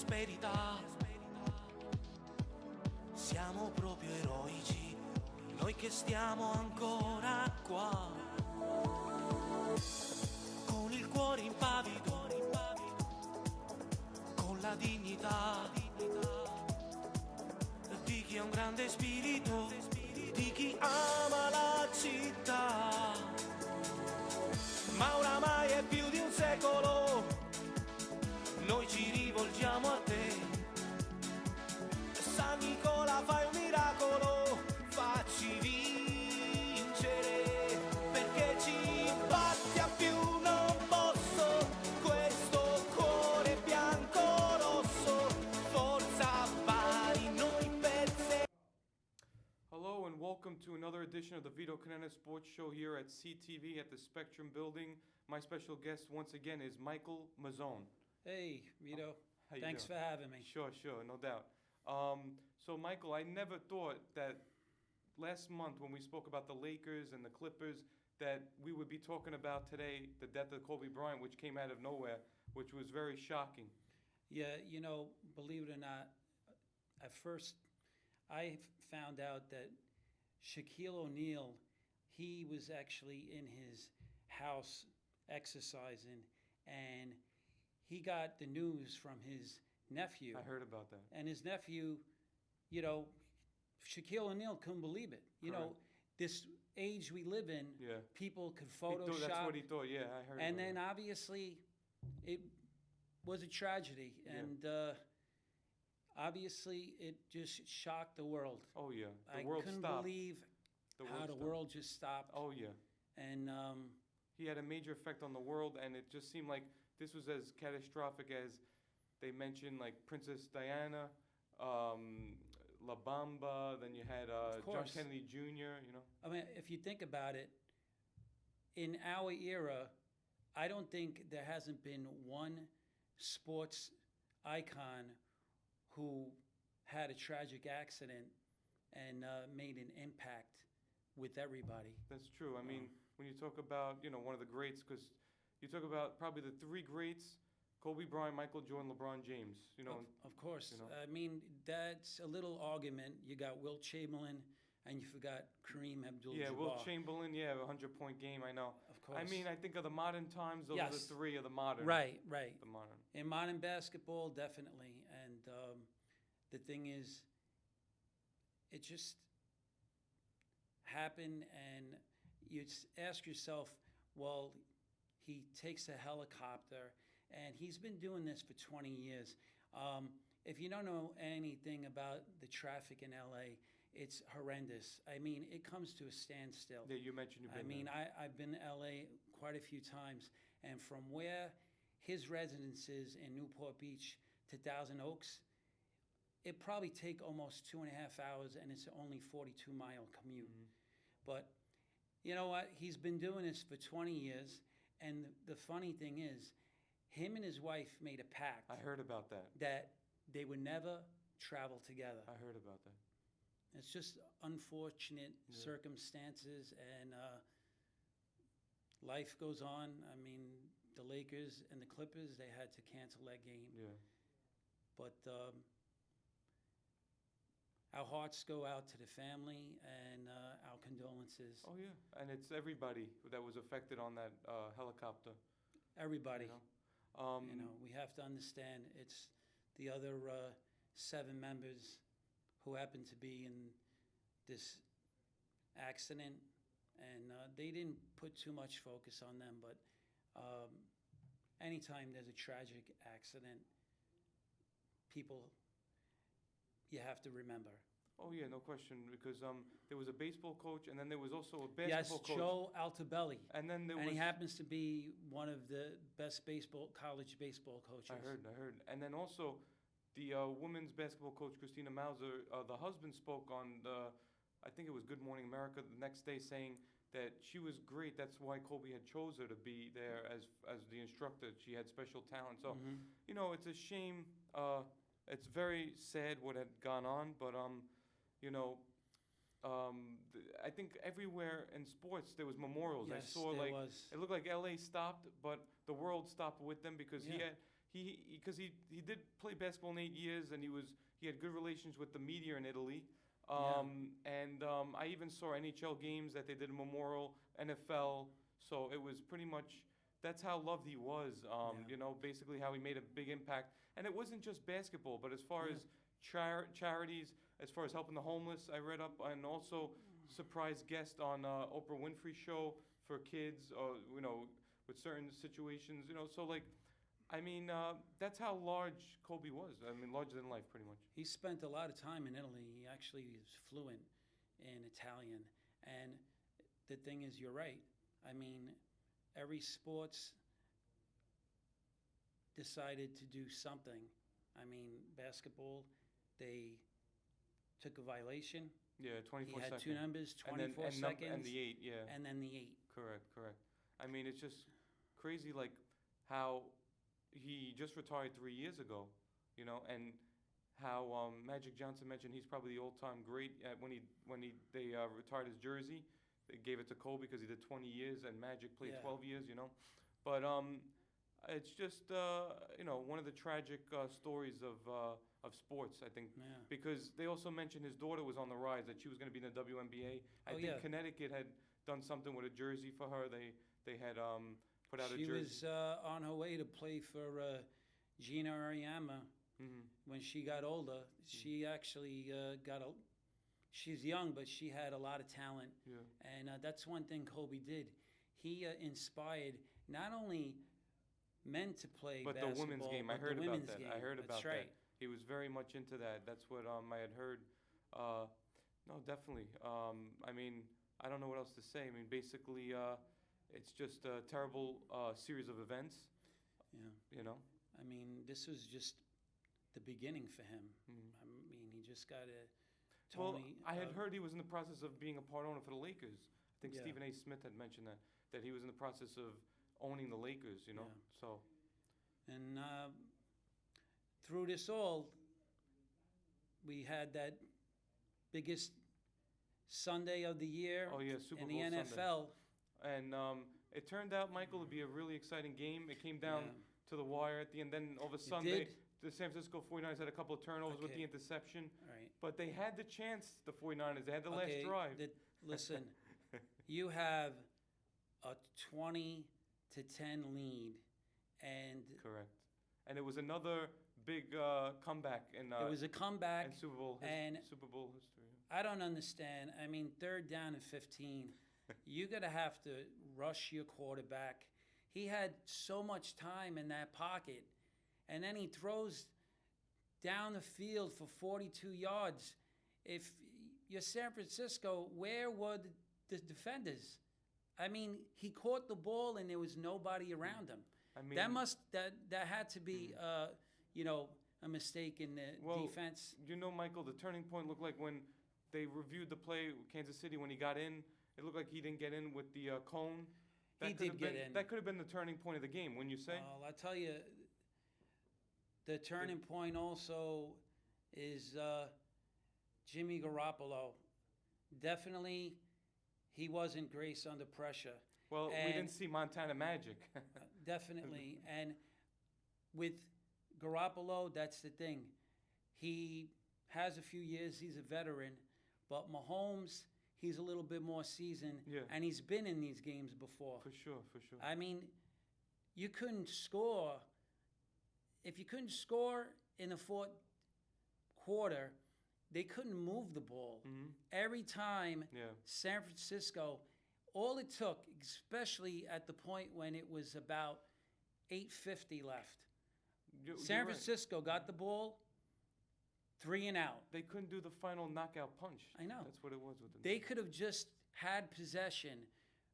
prosperità. Siamo proprio eroici, noi che stiamo ancora qua, con il cuore impavido, con la dignità di chi ha un grande spirito, di chi ama la città. Ma oramai è più di un secolo, noi ci rivolgiamo a te. San Nicola, fai un miracolo, facci vincere, perché ci batti a più non posso, questo cuore bianco rosso, forza Bari, noi per sé. Hello and welcome to another edition of the Vito Conenna Sports Show here at CTV at the Spectrum Building. My special guest once again is Michael Mazzone. Hey, Vito. How you Thanks doing? for having me. Sure, no doubt. So Michael, I never thought that last month when we spoke about the Lakers and the Clippers that we would be talking about today the death of Kobe Bryant, which came out of nowhere, which was very shocking. Yeah, believe it or not, at first I found out that Shaquille O'Neal, he was actually in his house exercising, and he got the news from his nephew. I heard about that. And his nephew, Shaquille O'Neal couldn't believe it. Correct. This age we live in, Yeah. people could He Photoshop. thought, that's what he thought. Yeah, I heard. And about then that. obviously it was a tragedy. Yeah. And obviously it just shocked the world. Oh yeah, the I world couldn't stopped. believe The how world the stopped. world just stopped. Oh yeah. And He had a major effect on the world, and it just seemed like this was as catastrophic as they mentioned, like Princess Diana, La Bamba. Then you had John course. Kennedy Jr. I mean, if you think about it, in our era, I don't think there hasn't been one sports icon who had a tragic accident and made an impact with everybody. That's true. I mean, when you talk about one of the greats, because you talk about probably the three greats: Kobe Bryant, Michael Jordan, LeBron James. Of course. you know. I mean, that's a little argument. You got Wilt Chamberlain, and you forgot Kareem Abdul-Jabbar. Yeah, Wilt Chamberlain. Yeah, 100-point game. I know. Of course. I mean, I think of the modern times. Those are the Yes. three of the modern. Right. The modern. In modern basketball, definitely. And the thing is, it just happened, and you ask yourself, well, he takes a helicopter, and he's been doing this for 20 years. If you don't know anything about the traffic in LA, it's horrendous. I mean, it comes to a standstill. Yeah, you mentioned you've been I mean, there. I've been to LA quite a few times, and from where his residence is in Newport Beach to Thousand Oaks, it probably take almost 2.5 hours, and it's only 42-mile commute. Mm-hmm. But you know what? He's been doing this for 20 years, and the funny thing is, him and his wife made a pact I heard about that. that they would never travel together. I heard about that. It's just unfortunate circumstances, and life goes on. I mean, the Lakers and the Clippers, they had to cancel that game. Yeah. But our hearts go out to the family, and our condolences. Oh yeah, and it's everybody that was affected on that helicopter. Everybody. You know? We have to understand it's the other 7 members who happened to be in this accident, and they didn't put too much focus on them, but anytime there's a tragic accident, people, you have to remember. Oh yeah, no question. Because there was a baseball coach, and then there was also a basketball coach. Yes, Joe Altobelli. And then there and was. he happens to be one of the best college baseball coaches. I heard. And then also, the women's basketball coach Christina Mauser, the husband spoke on I think it was Good Morning America the next day, saying that she was great. That's why Kobe had chose her to be there as the instructor. She had special talent. So, it's a shame. It's very sad what had gone on, but I think everywhere in sports there was memorials. Yes, I saw there was. it looked like LA stopped, but the world stopped with them because Yeah. he did play basketball in 8 years, and he had good relations with the media in Italy. I even saw NHL games that they did in Memorial, NFL. So it was pretty much that's how loved he was. Basically how he made a big impact. And it wasn't just basketball, but as far as charities, as far as helping the homeless, I read up, and also surprise guest on Oprah Winfrey show for kids, with certain situations. So like, I mean, that's how large Kobe was. I mean, larger than life, pretty much. He spent a lot of time in Italy. He actually is fluent in Italian. And the thing is, you're right. I mean, every sports decided to do something. I mean, basketball, they took a violation. Yeah, 24 He had seconds. two numbers, 24 seconds. And the 8, yeah. And then the 8. Correct. I mean, it's just crazy, like, how he just retired 3 years ago, and how Magic Johnson mentioned he's probably the all-time great. They retired his jersey, they gave it to Kobe because he did 20 years, and Magic played 12 years, But it's just one of the tragic stories of sports, I think, because they also mentioned his daughter was on the rise, that she was going to be in the WNBA. I think Connecticut had done something with a jersey for her. They had put out a jersey. She was on her way to play for Gina Ariyama when she got older. She actually she's young, but she had a lot of talent. Yeah. And that's one thing Kobe did. He inspired not only men to play but basketball, the women's game. I but heard the about women's that. game. I heard That's about right. that. He was very much into that. That's what I had heard. No, definitely. I mean, I don't know what else to say. I mean, basically, it's just a terrible series of events. Yeah. I mean, this was just the beginning for him. I mean, he just got a Tony. Well, I had heard he was in the process of being a part owner for the Lakers. I think Yeah. Stephen A. Smith had mentioned that he was in the process of owning the Lakers, Yeah. So. And through this all, we had that biggest Sunday of the year Oh, yeah, Super in Bowl the Sunday. NFL. And it turned out, Michael, to be a really exciting game. It came down to the wire at the end. Then over Sunday, did. the San Francisco 49ers had a couple of turnovers with Okay. the interception. All right. But they had the chance, the 49ers. They had the last drive. Listen, you have a 20-10 lead, and Correct. And it was another big comeback in it was a comeback. in Super Bowl history. I don't understand. I mean, 3rd down and 15. You're going to have to rush your quarterback. He had so much time in that pocket, and then he throws down the field for 42 yards. If you're San Francisco, where were the defenders? I mean, he caught the ball, and there was nobody around him. I mean, that had to be a mistake in the defense. Michael, the turning point looked like when they reviewed the play, Kansas City, when he got in, it looked like he didn't get in with the cone. He did get in. That could have been the turning point of the game, wouldn't you say? Well, I tell you, the turning point also is Jimmy Garoppolo. Definitely, he wasn't grace under pressure. Well, we didn't see Montana Magic. Definitely. And with Garoppolo, that's the thing. He has a few years. He's a veteran. But Mahomes, he's a little bit more seasoned. Yeah. And he's been in these games before. For sure. I mean, you couldn't score. If you couldn't score in the 4th quarter, they couldn't move the ball. Mm-hmm. Every time Yeah. San Francisco, all it took, especially at the point when it was about 8:50 left, San Francisco got the ball, 3 and out. They couldn't do the final knockout punch. I know. That's what it was with them. They could have just had possession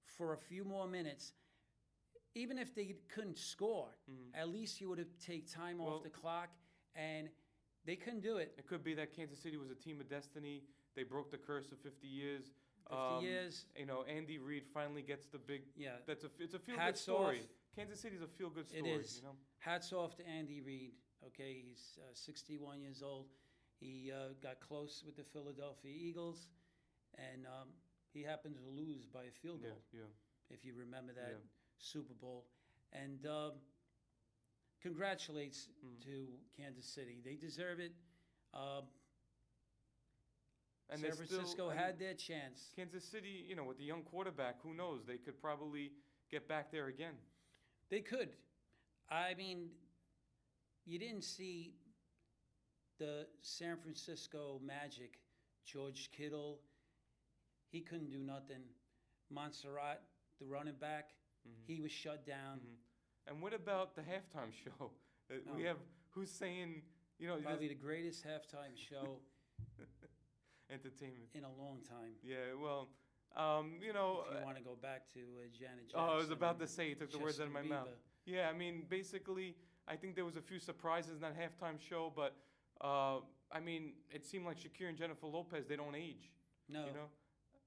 for a few more minutes. Even if they couldn't score, at least you would have taken time off the clock, and they couldn't do it. It could be that Kansas City was a team of destiny. They broke the curse of 50 years. 50 years. Andy Reid finally gets the big. Yeah. It's a feel-good Hats story. off. Kansas City's a feel-good story. It is. Hats off to Andy Reid. Okay, he's 61 years old. He got close with the Philadelphia Eagles, and he happened to lose by a field goal. Yeah. If you remember that Yeah. Super Bowl. And congratulates to Kansas City. They deserve it. And San they're still- Francisco I had mean, their chance. Kansas City, with the young quarterback, who knows? They could probably get back there again. They could. I mean, you didn't see the San Francisco Magic, George Kittle. He couldn't do nothing. Montserrat, the running back, he was shut down. And what about the halftime show? We Oh. have Hussein, Probably the greatest halftime show entertainment. in a long time. Yeah, well, If you want to go back to Janet Jackson. I was about to say, you took the words out of my Justin mouth. Bieber. Yeah, I mean, basically, I think there was a few surprises in that halftime show, but I mean, it seemed like Shakira and Jennifer Lopez, they don't age. No.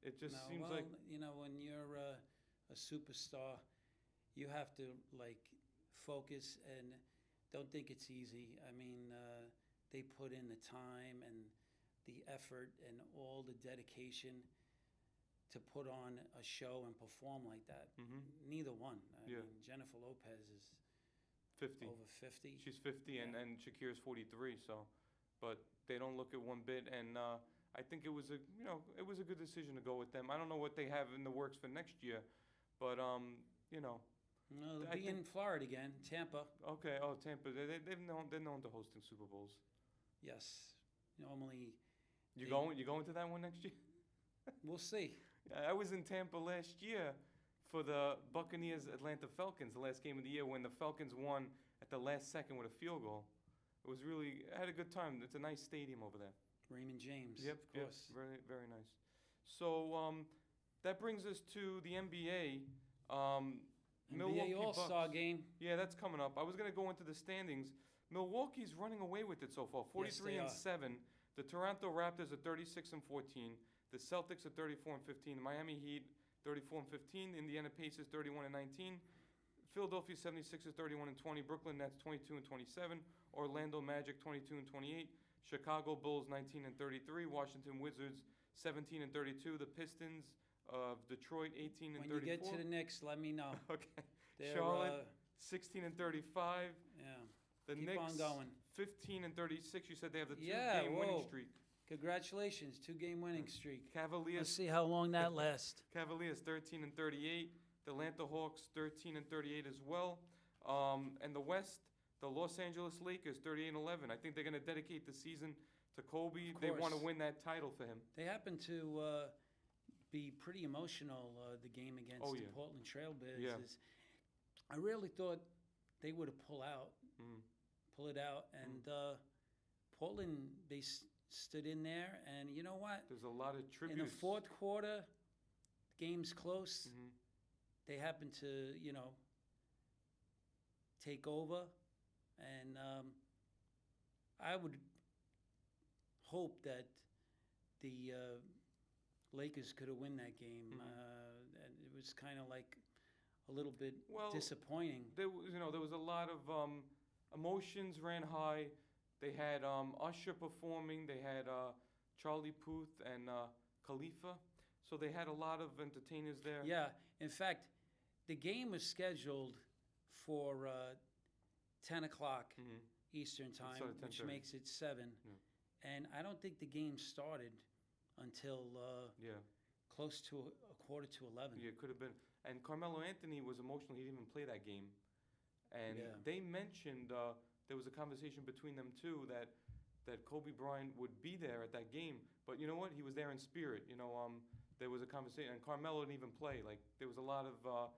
It just No, seems well, like when you're a superstar, you have to focus and don't think it's easy. I mean, they put in the time and the effort and all the dedication to put on a show and perform like that. Neither one. I Yeah. mean, Jennifer Lopez is 50. over 50. She's 50 and Shakira's 43, so, but they don't look at one bit, and I think it was a good decision to go with them. I don't know what they have in the works for next year, but No, they'll be in Florida again, Tampa. Okay, Tampa, they're known to hosting Super Bowls. Yes, normally. You going to that one next year? We'll see. I was in Tampa last year for the Buccaneers Atlanta Falcons, the last game of the year, when the Falcons won at the last second with a field goal. It was I had a good time. It's a nice stadium over there. Raymond James, Yep, of course. very, very nice. So that brings us to the NBA. Milwaukee NBA All-Star Bucks. game. Yeah, that's coming up. I was going to go into the standings. Milwaukee's running away with it so far, 43 and 7. The Toronto Raptors are 36 and 14. The Celtics are 34 and 15. The Miami Heat 34 and 15. Indiana Pacers 31 and 19. Philadelphia 76ers 31 and 20. Brooklyn Nets 22 and 27. Orlando Magic 22 and 28. Chicago Bulls 19 and 33. Washington Wizards 17 and 32. The Pistons of Detroit 18 and 34. When you get to the Knicks, let me know. Okay. They're, Charlotte 16 and 35. Yeah. The Keep Knicks on going. 15 and 36. You said they have the Yeah, two-game winning whoa. streak. Congratulations, 2-game winning streak. Let's Cavaliers see how long that lasts. 13 and 38. The Atlanta Hawks 13 and 38 as well. And the West, the Los Angeles Lakers 38 and 11. I think they're going to dedicate the season to Kobe. Of They want to course. win that title for him. They happen to be pretty emotional, the game against Oh, the yeah. Portland Trailblazers. Yeah. I really thought they would have pull it out. And Portland, they stood in there. And you know what? There's a lot of In tributes. the fourth quarter, game's close. Mhm. They happen to, take over. And I would hope that the Lakers could have won that game. And it was kind of like a little bit Well, disappointing. There was a lot of emotions ran high. They had Usher performing. They had Charlie Puth and Khalifa. So they had a lot of entertainers there. Yeah, in fact, the game was scheduled for 10 o'clock Mhm. Eastern time, started which 10:30. makes it 7. Yeah. And I don't think the game started until Yeah. close to a quarter to 11. Yeah, it could have been. And Carmelo Anthony was emotional. He didn't even play that game. And Yeah. they mentioned there was a conversation between them two that Kobe Bryant would be there at that game. But you know what? He was there in spirit. There was a conversation, and Carmelo didn't even play. Like there was a lot of a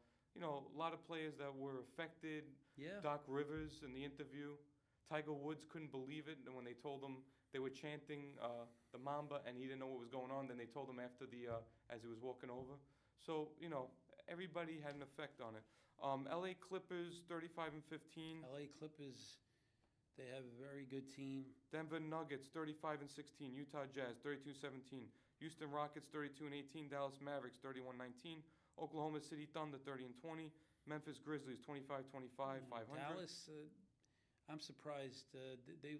lot of players that were affected. Yeah. Doc Rivers in the interview. Tiger Woods couldn't believe it, and when they told him they were chanting the Mamba, and he didn't know what was going on, then they told him after as he was walking over. So everybody had an effect on it. L.A. Clippers 35 and 15. LA Clippers, they have a very good team. Denver Nuggets 35 and 16. Utah Jazz 32-17. Houston Rockets 32 and 18. Dallas Mavericks 31-19. Oklahoma City Thunder 30 and 20. Memphis Grizzlies 25-25. 500. Dallas, I'm surprised. They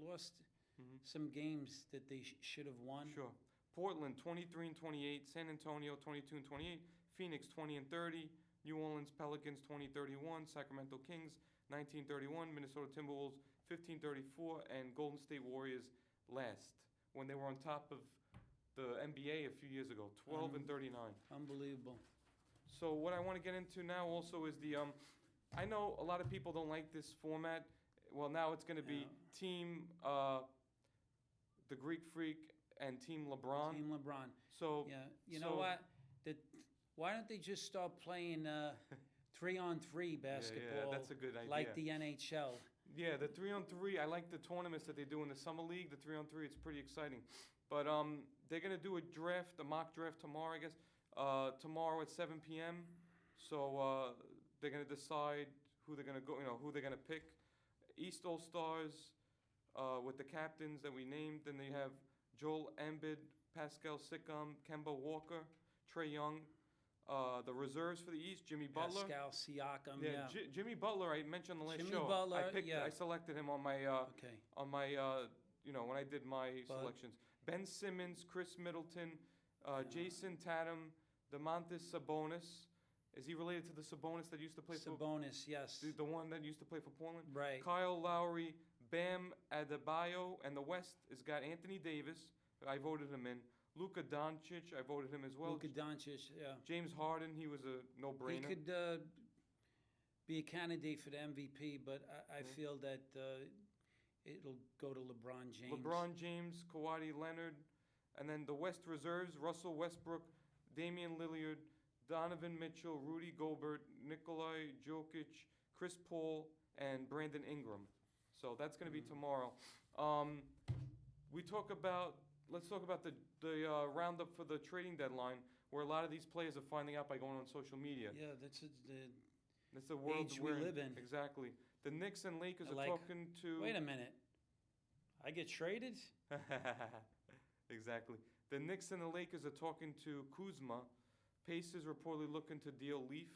lost Mhm. some games that they should have won. Sure. Portland 23 and 28. San Antonio 22 and 28. Phoenix 20 and 30. New Orleans Pelicans 20-31. Sacramento Kings 1931, Minnesota Timberwolves 1534, and Golden State Warriors last when they were on top of the NBA a few years ago, 12 and 39. Unbelievable. So what I want to get into now also is the I know a lot of people don't like this format. Well, now it's going to be Yeah. Team the Greek Freak and Team LeBron. Team LeBron. So Yeah. You know what? Why don't they just start playing 3-on-3 basketball? that's a good idea. Like the NHL. Yeah, the 3-on-3. I like the tournaments that they do in the summer league. The 3-on-3, it's pretty exciting. But they're gonna do a mock draft tomorrow, I guess. Tomorrow at 7 p.m. So they're gonna decide who they're gonna go. Who they're gonna pick. East All Stars with the captains that we named. Then they have Joel Embiid, Pascal Siakam, Kemba Walker, Trae Young. The reserves for the East, Jimmy Butler. Pascal Siakam. Yeah. Jimmy Butler, I mentioned on the last Jimmy show. Butler, I selected him on my Okay. when I did my selections. Ben Simmons, Chris Middleton, Jason Tatum, Domantas Sabonis. Is he related to the Sabonis that used to play Sabonis, yes. the one that used to play for Portland? Right. Kyle Lowry, Bam Adebayo, and the West has got Anthony Davis. I voted him in. Luka Doncic, I voted him as well. Luka Doncic, yeah. James Harden, he was a no-brainer. He could be a candidate for the MVP, but I feel that it'll go to LeBron James. LeBron James, Kawhi Leonard, and then the West reserves, Russell Westbrook, Damian Lillard, Donovan Mitchell, Rudy Gobert, Nikolai Jokic, Chris Paul, and Brandon Ingram. So that's going to be tomorrow. Let's talk about the roundup for the trading deadline, where a lot of these players are finding out by going on social media. Yeah, that's the world age we're we live in. Exactly. The Knicks and Lakers are Like, talking to. Wait a minute. I get traded? Exactly. The Knicks and the Lakers are talking to Kuzma. Pacers reportedly looking to deal Leaf.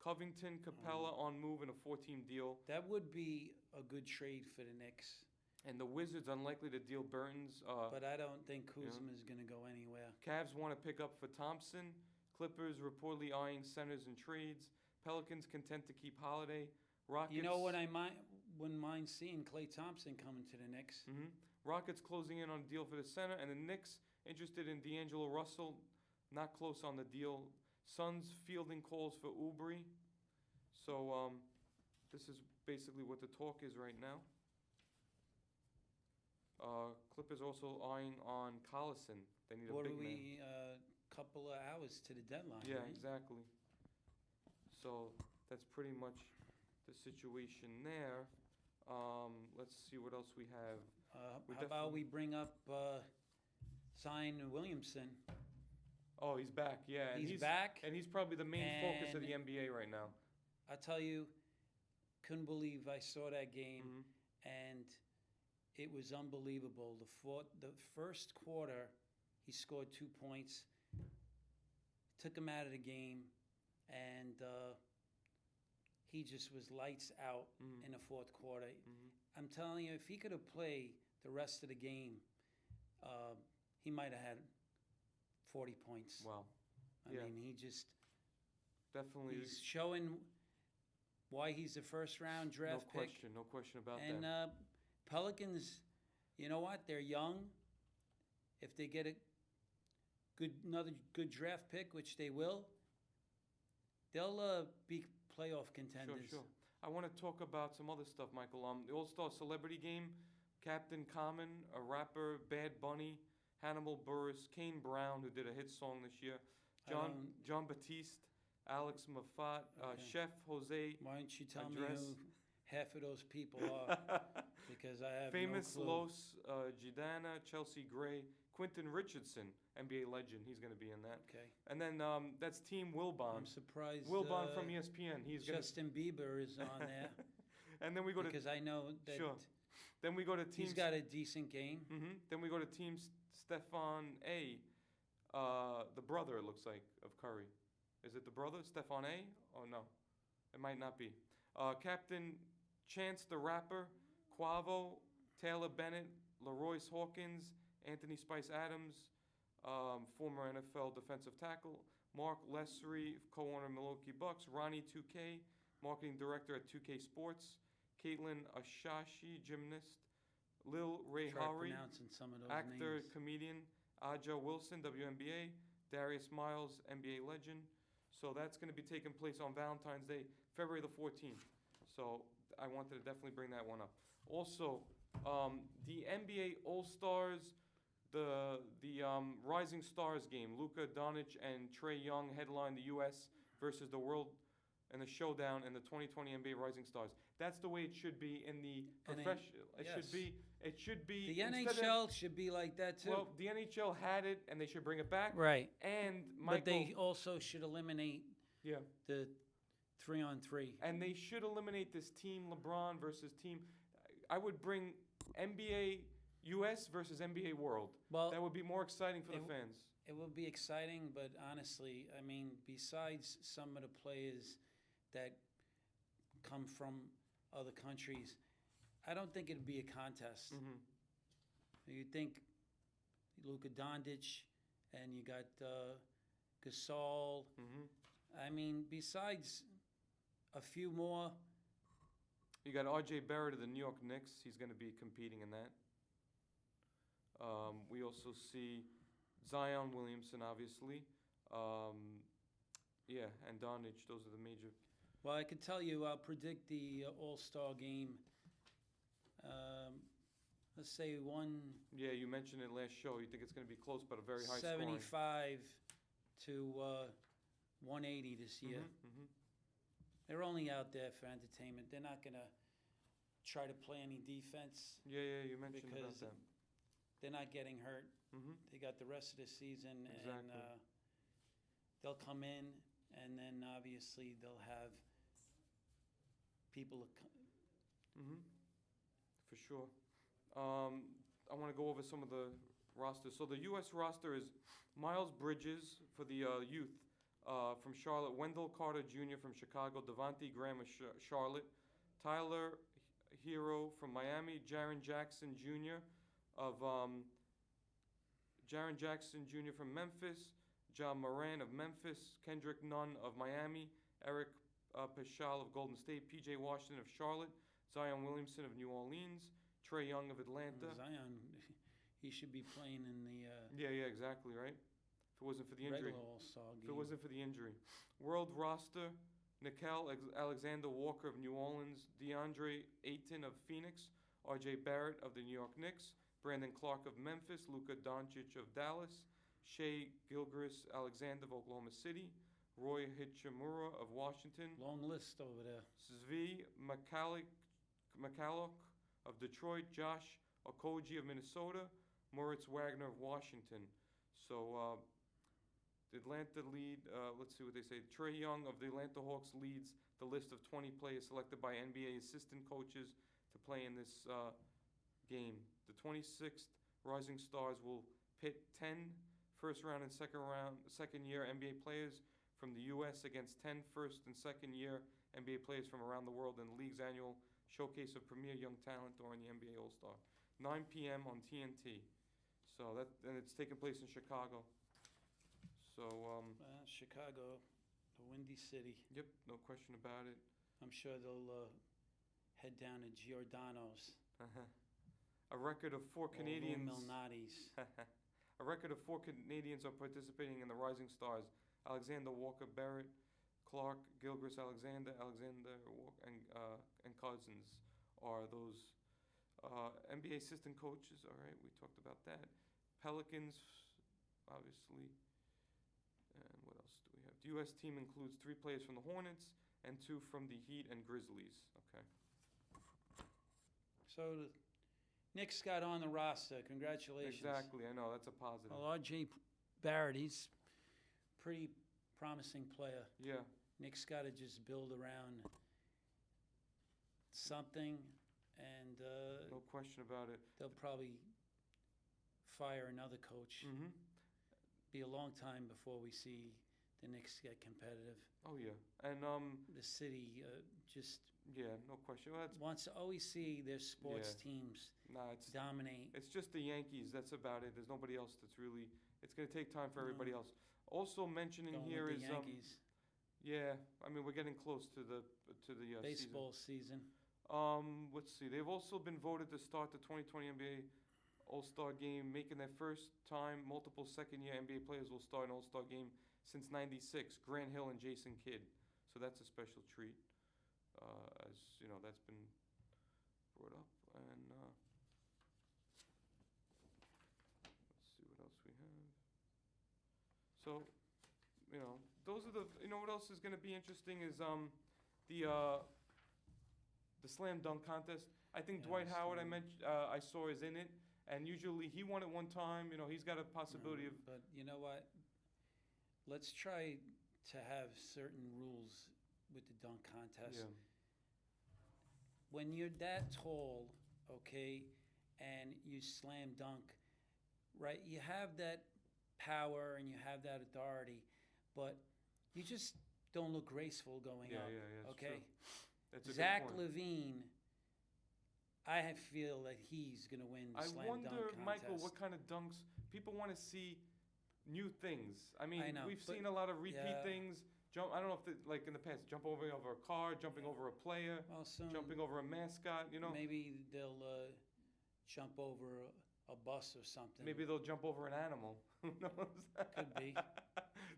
Covington, Capella on move in a 4-team deal. That would be a good trade for the Knicks. And the Wizards unlikely to deal Burton's. But I don't think Kuzma is going to go anywhere. Cavs want to pick up for Thompson. Clippers reportedly eyeing centers and trades. Pelicans content to keep Holiday. Rockets. You know what I wouldn't mind seeing Klay Thompson coming to the Knicks. Mm-hmm. Rockets closing in on a deal for the center, and the Knicks interested in D'Angelo Russell, not close on the deal. Suns fielding calls for Oubre. So this is basically what the talk is right now. Clippers also eyeing on Collison. They need a big man. Couple of hours to the deadline. Yeah, right? exactly. So that's pretty much the situation there. Let's see what else we have. How about we bring up Zion Williamson? Oh, he's back. Yeah, and he's back, and he's probably the main focus of the NBA right now. I tell you, couldn't believe I saw that game, and it was unbelievable. The first quarter, he scored 2 points, took him out of the game, and he just was lights out in the fourth quarter. I'm telling you, if he could have played the rest of the game, he might have had 40 points. Wow. I mean, he just definitely he's showing why he's a first-round draft pick. No question about and, that. And Pelicans, you know what? They're young. If they get another good draft pick, which they will, they'll be playoff contenders. Sure. I want to talk about some other stuff, Michael. The All-Star Celebrity Game, Captain Common, a rapper, Bad Bunny, Hannibal Buress, Kane Brown, who did a hit song this year, John Batiste, Alex Moffat, Chef Jose. Why don't you tell Andres. me who half of those people are? Because I have Famous no clue. Los Gianna, Chelsea Gray, Quentin Richardson, NBA legend. He's going to be in that. Okay. And then that's Team Wilbon. I'm surprised. Wilbon from ESPN. He's Justin Bieber is on there. And then we go because I know that. Sure. Then we go to Team. He's got a decent game. Then we go to Team Stefan A. The brother, it looks like, of Curry. Is it the brother, Stefan A? Oh, no. It might not be. Captain Chance the Rapper, Quavo, Taylor Bennett, LaRoyce Hawkins, Anthony Spice Adams, former NFL defensive tackle, Mark Lessery, co-owner of Milwaukee Bucks, Ronnie 2K, marketing director at 2K Sports, Caitlin Ashashi, gymnast, Lil Ray Try Hari, pronouncing some of those actor, names. comedian, Aja Wilson, WNBA, Darius Miles, NBA legend. So that's going to be taking place on Valentine's Day, February the 14th. So I wanted to definitely bring that one up. Also, the NBA All-Stars, the Rising Stars game, Luka Doncic and Trae Young headline the U.S. versus the world in the showdown in the 2020 NBA Rising Stars. That's the way it should be in the professional. It should be. It should be. The NHL should be like that too. Well, the NHL had it, and they should bring it back. Right. And But they also should eliminate yeah. the 3-on-3. And they should eliminate this team LeBron versus team. I would bring NBA US versus NBA World. Well, that would be more exciting for the fans. It would be exciting, but honestly, I mean, besides some of the players that come from other countries, I don't think it'd be a contest. You think Luka Doncic, and you got Gasol. I mean, besides a few more. You got R.J. Barrett of the New York Knicks. He's going to be competing in that. We also see Zion Williamson, obviously. Yeah, and Doncic. Those are the major. Well, I can tell you, I'll predict the All-Star game. Let's say one. Yeah, you mentioned it last show. You think it's going to be close, but a very high scoring. 75 to 180 this year. They're only out there for entertainment. They're not going to try to play any defense. Yeah, you mentioned about that. They're not getting hurt. They got the rest of the season, and they'll come in, and then obviously they'll have people. For sure. I want to go over some of the rosters. So the U.S. roster is Miles Bridges for the youth from Charlotte, Wendell Carter Jr. from Chicago, Devontae Graham of Charlotte, Tyler Hero from Miami, Jaren Jackson Jr. from Memphis, John Moran of Memphis, Kendrick Nunn of Miami, Eric Paschal of Golden State, P.J. Washington of Charlotte, Zion Williamson of New Orleans, Trae Young of Atlanta. Zion, he should be playing in the Yeah, exactly, right? If it wasn't for the injury. regular All-Star game. If it wasn't for the injury. World roster, Nickel Alexander Walker of New Orleans, DeAndre Ayton of Phoenix, R.J. Barrett of the New York Knicks, Brandon Clark of Memphis, Luka Doncic of Dallas, Shea Gilgeous Alexander of Oklahoma City, Roy Hachimura of Washington. Long list over there. Zvi McCulloch of Detroit, Josh Okogie of Minnesota, Moritz Wagner of Washington. So the Atlanta lead, let's see what they say. Trae Young of the Atlanta Hawks leads the list of 20 players selected by NBA assistant coaches to play in this game. The 26th Rising Stars will pit 10 first round and second year NBA players from the U.S. against 10 first and second year NBA players from around the world in the league's annual showcase of premier young talent during the NBA All-Star. 9 p.m. on TNT. So and it's taking place in Chicago. So Chicago, the Windy City. Yep, no question about it. I'm sure they'll head down to Giordano's. A record of 4 Canadians. Milnati's. A record of 4 Canadians are participating in the Rising Stars. Alexander Walker Barrett, Clark Gilgeous Alexander Walker, and Cousins are those NBA assistant coaches. All right, we talked about that. Pelicans, obviously. And what else do we have? The U.S. team includes 3 players from the Hornets and 2 from the Heat and Grizzlies. Okay. So the Knicks got on the roster. Congratulations. Exactly, I know, that's a positive. Well, R.J. Barrett, he's pretty promising player. Yeah. Knicks got to just build around something, and no question about it. they'll probably fire another coach. Be a long time before we see the Knicks get competitive. Oh yeah, and the city just no question. Well, wants to always see their sports teams dominate. It's just the Yankees. That's about it. There's nobody else that's really. It's going to take time for everybody else. Also mentioning Going here with is the Yankees. Yeah, I mean, we're getting close to the Baseball season. Let's see. They've also been voted to start the 2020 NBA All-Star Game, making their first time multiple second-year NBA players will start an All-Star Game since '96. Grant Hill and Jason Kidd. So that's a special treat. As you know, that's been brought up. And let's see what else we have. So, you know, those are the. You know what else is going to be interesting is the slam dunk contest. I think Yeah, Dwight Howard, slam. I saw, is in it, and usually he won it one time. You know, he's got a possibility of. But you know what? Let's try to have certain rules with the dunk contest. Yeah. When you're that tall, okay, and you slam dunk, right? You have that power and you have that authority, but you just don't look graceful going Yeah, up. yeah, it's okay. true. That's a Zach good point. LaVine, I feel that he's gonna win the I slam wonder, dunk contest. Michael, what kind of dunks people want to see. New things. I mean, I know, we've but- seen a lot of repeat yeah. things. Jump. I don't know if like in the past, jump over a car, jumping over a player, Well, soon jumping over a mascot. You know, maybe they'll jump over a bus or something. maybe they'll jump over an animal. Who knows? Could be.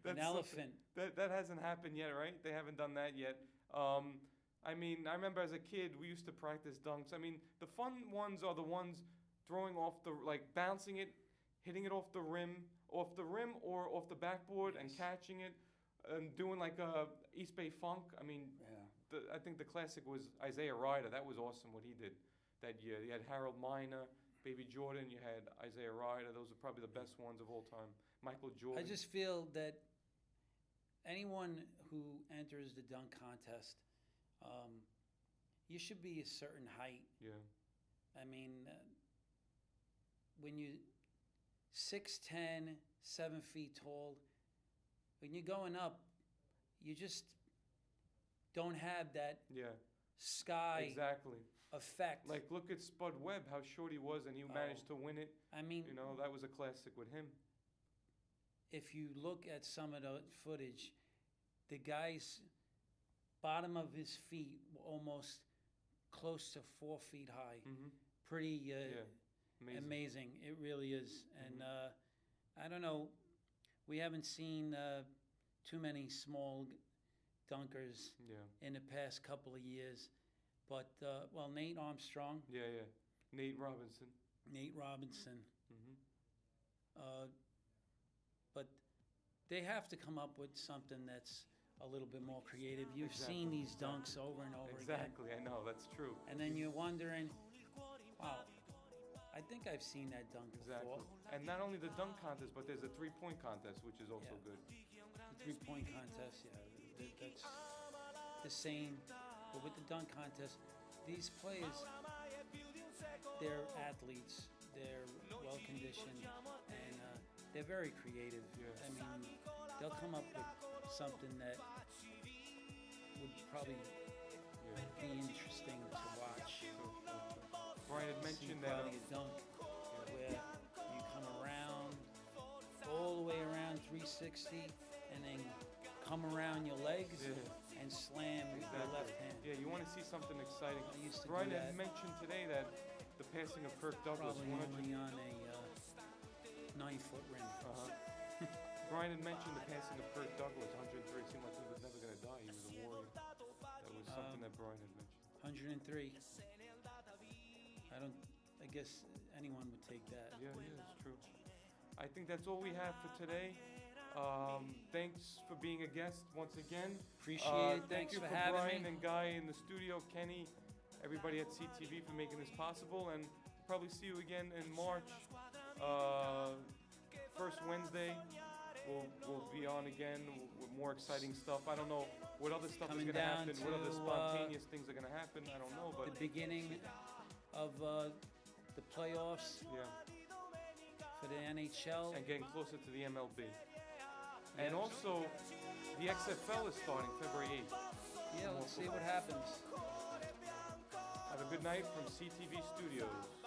That's An elephant. That hasn't happened yet, right? They haven't done that yet. I mean, I remember as a kid we used to practice dunks. I mean, the fun ones are the ones throwing off the bouncing it, hitting it off the rim or off the backboard and Yes. catching it, and doing like a East Bay Funk. I mean, Yeah. I think the classic was Isaiah Ryder. That was awesome what he did that year. You had Harold Miner, Baby Jordan. You had Isaiah Ryder. Those are probably the best ones of all time. Michael Jordan. I just feel that anyone who enters the dunk contest, you should be a certain height. Yeah. I mean, when you 6'10", 7 feet tall, when you're going up, you just don't have that Yeah. sky Exactly. effect. Like, look at Spud Webb, how short he was, and he managed to win it. I mean, You know, that was a classic with him. if you look at some of the footage, the guy's bottom of his feet were almost close to 4 feet high. Mm-hmm. Pretty Yeah. Amazing. amazing. It really is. And I don't know, we haven't seen too many small dunkers Yeah. in the past couple of years. But, well, Nate Armstrong, Yeah, yeah. Nate Robinson. Nate Robinson. Mm-hmm. But they have to come up with something that's a little bit more creative. You've Exactly, seen these dunks over and over again. Exactly, I know, that's true. And then you're wondering, wow, I think I've seen that dunk Exactly. before. And not only the dunk contest, but there's a three-point contest, which is also Yeah. good. The three-point contest, yeah, that's the same. But with the dunk contest, these players, they're athletes, they're well-conditioned, and they're very creative. Yeah. I mean, they'll come up with something that would probably Yeah. be interesting to watch. Brian had See mentioned that. probably a dunk where you come around, all the way around 360, and then come around your legs Yeah. and slam with your Exactly. left hand. Yeah, you want to see something exciting. I used to do Brian that. had mentioned today that the passing of Kirk Douglas, Probably 100. only on a 9-foot rim. Uh-huh. Brian had mentioned the passing of Kirk Douglas, 103. It seemed like he was never going to die. He was a warrior. That was something that Brian had mentioned. 103. I guess anyone would take that. Yeah, it's true. I think that's all we have for today. Thanks for being a guest once again. Appreciate it. Thank Thanks you for for having Brian me. and Guy in the studio, Kenny, everybody at CTV for making this possible, and probably see you again in March. First Wednesday, we'll be on again with more exciting stuff. I don't know what other stuff Coming is going to down happen, what other to, spontaneous things are going to happen. I don't know, but The beginning of the playoffs yeah, for the NHL. and getting closer to the MLB. And Yeah. also, the XFL is starting February 8th. Yeah, let's see what happens. Have a good night from CTV Studios.